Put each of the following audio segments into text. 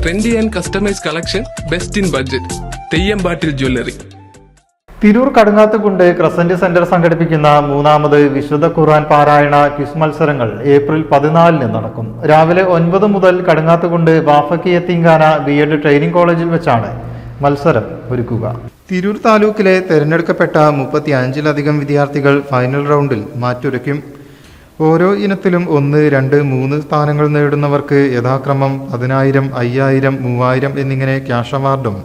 Trendy and customise collection, best in budget. തെയ്യമ്പാട്ടിൽ jewellery. Tirur Kadungathukundu crescent centre സംഘടിപ്പിക്കുന്ന മൂന്നാമത് വിശുദ്ധ ഖുർആൻ പാരായണ ക്വിസ് മത്സരങ്ങൾ ഏപ്രിൽ 14 നടക്കും. രാവിലെ 9 മുതൽ കടുങ്ങാത്തുകുണ്ട് ബാഫക്കി യത്തീംഖാന ബി.എഡ് ട്രെയിനിംഗ് കോളേജിൽ വെച്ചാണ് മത്സരം ഒരുക്കുക. തിരൂർ താലൂക്കിലെ തെരഞ്ഞെടുക്കപ്പെട്ട 35-ലധികം വിദ്യാർത്ഥികൾ ഫൈനൽ റൗണ്ടിൽ മാറ്റുരയ്ക്കും. ഓരോ ഇനത്തിലും 1, 2, 3 സ്ഥാനങ്ങൾ നേടുന്നവർക്ക് യഥാക്രമം 10,000, 5,000, 3,000 എന്നിങ്ങനെ ക്യാഷ് അവാർഡും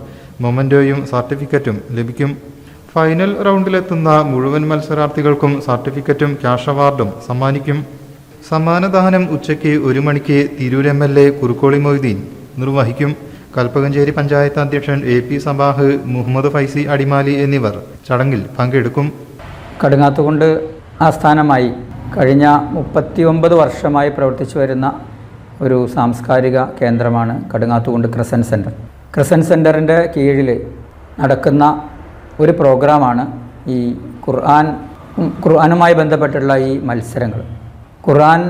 മൊമന്റോയും സർട്ടിഫിക്കറ്റും ലഭിക്കും. ഫൈനൽ റൗണ്ടിലെത്തുന്ന മുഴുവൻ മത്സരാർത്ഥികൾക്കും സർട്ടിഫിക്കറ്റും ക്യാഷ് അവാർഡും സമ്മാനിക്കും. സമ്മാനദാനം ഉച്ചയ്ക്ക് 1 മണിക്ക് തിരൂർ MLA കുറുക്കോളി മൊയ്തീൻ നിർവഹിക്കും. കൽപ്പകഞ്ചേരി പഞ്ചായത്ത് അധ്യക്ഷൻ AP സബാഹ്, മുഹമ്മദ് ഫൈസി അടിമാലി എന്നിവർ ചടങ്ങിൽ പങ്കെടുക്കും. കടുങ്ങാത്തുകുണ്ട് ആസ്ഥാനമായി കഴിഞ്ഞ 39 വർഷമായി പ്രവർത്തിച്ചു വരുന്ന ഒരു സാംസ്കാരിക കേന്ദ്രമാണ് കടുങ്ങാത്തുകുണ്ട് ക്രസന്റ് സെൻറ്റർ. ക്രസന്റ് സെൻറ്ററിൻ്റെ കീഴിൽ നടക്കുന്ന ഒരു പ്രോഗ്രാമാണ് ഈ ഖുർആനുമായി ബന്ധപ്പെട്ടുള്ള ഈ മത്സരങ്ങൾ. ഖുർആൻ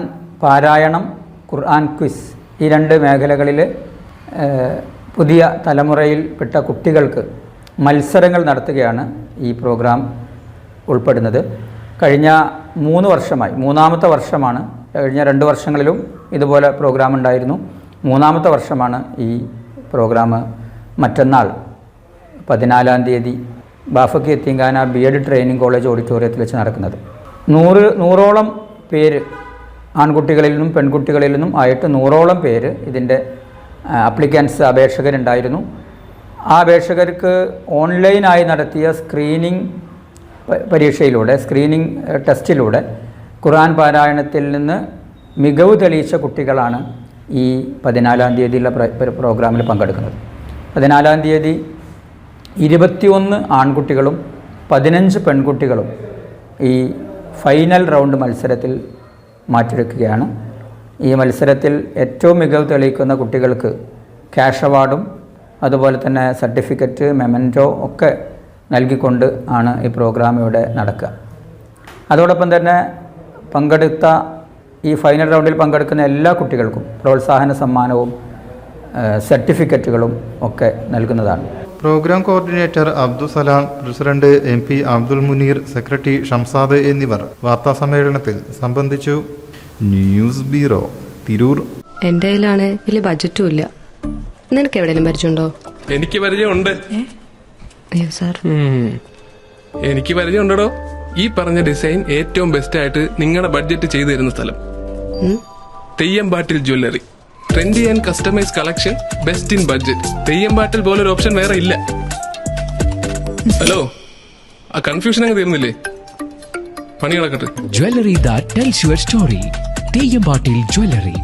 പാരായണം, ഖുർആൻ ക്വിസ്, ഈ 2 മേഖലകളിൽ പുതിയ തലമുറയിൽപ്പെട്ട കുട്ടികൾക്ക് മത്സരങ്ങൾ നടത്തുകയാണ് ഈ പ്രോഗ്രാം ഉൾപ്പെടുന്നത്. കഴിഞ്ഞ 3 വർഷമായി, 3-ാമത്തെ വർഷമാണ്. കഴിഞ്ഞ 2 വർഷങ്ങളിലും ഇതുപോലെ പ്രോഗ്രാം ഉണ്ടായിരുന്നു. 3-ാമത്തെ വർഷമാണ് ഈ പ്രോഗ്രാം മറ്റന്നാൾ 14-ാം തീയതി ബാഫക്കി യത്തീംഖാന ബി.എഡ് ട്രെയിനിംഗ് കോളേജ് ഓഡിറ്റോറിയത്തിൽ വെച്ച് നടക്കുന്നത്. 100ഓളം പേര്, ആൺകുട്ടികളിൽ നിന്നും പെൺകുട്ടികളിൽ നിന്നും ആയിട്ട് 100ഓളം പേര് ഇതിൻ്റെ അപ്ലിക്കൻസ്, അപേക്ഷകരുണ്ടായിരുന്നു. ആ അപേക്ഷകർക്ക് ഓൺലൈനായി നടത്തിയ സ്ക്രീനിങ് പരീക്ഷയിലൂടെ, സ്ക്രീനിങ് ടെസ്റ്റിലൂടെ ഖുർആൻ പാരായണത്തിൽ നിന്ന് മികവ് തെളിയിച്ച കുട്ടികളാണ് ഈ 14-ാം തീയതിയുള്ള പ്രോഗ്രാമിൽ പങ്കെടുക്കുന്നത്. 14-ാം തീയതി 21 ആൺകുട്ടികളും 15 പെൺകുട്ടികളും ഈ ഫൈനൽ റൗണ്ട് മത്സരത്തിൽ മാറ്റിവെക്കുകയാണ്. ഈ മത്സരത്തിൽ ഏറ്റവും മികവ് തെളിയിക്കുന്ന കുട്ടികൾക്ക് ക്യാഷ് അവാർഡും അതുപോലെ തന്നെ സർട്ടിഫിക്കറ്റ്, മെമൻറ്റോ ഒക്കെ നൽകിക്കൊണ്ട് ആണ് ഈ പ്രോഗ്രാം ഇവിടെ നടക്കുക. അതോടൊപ്പം തന്നെ പങ്കെടുത്ത ഈ ഫൈനൽ റൗണ്ടിൽ പങ്കെടുക്കുന്ന എല്ലാ കുട്ടികൾക്കും പ്രോത്സാഹന സമ്മാനവും സർട്ടിഫിക്കറ്റുകളും ഒക്കെ നൽകുന്നതാണ്. Programme coordinator Abdussalam, president MP Abdul Muneer, secretary Shamsad എന്നിവർ വാർത്താസമ്മേളനത്തിൽ സംബന്ധിച്ചു. News bureau, Tirur. എന്റെ കയ്യിലാണ് വലിയ ബഡ്ജറ്റും ഇല്ല. നിനക്ക് എവിടെയെങ്കിലും പരിചയമുണ്ടോ? എനിക്ക് പരിചയമുണ്ട്. അയ്യോ സാർ, എനിക്ക് പരിചയമുണ്ടോ. ഈ പറഞ്ഞ ഡിസൈൻ ഏറ്റവും ബെസ്റ്റ് ആയിട്ട് നിങ്ങളുടെ ബഡ്ജറ്റ് ചെയ്തു തരുന്ന സ്ഥലം Theyyampattil jewellery. Trendy and customise collection, best in budget. Theyyampattil പോലൊരു ഓപ്ഷൻ വേറെ ഇല്ല. ഹലോ, ആ കൺഫ്യൂഷൻ അങ്ങ് തീർന്നില്ലേ? പണി നടക്കട്ടെ. Jewelry that tells your story. തെയ്യമ്പാട്ടിൽ jewellery.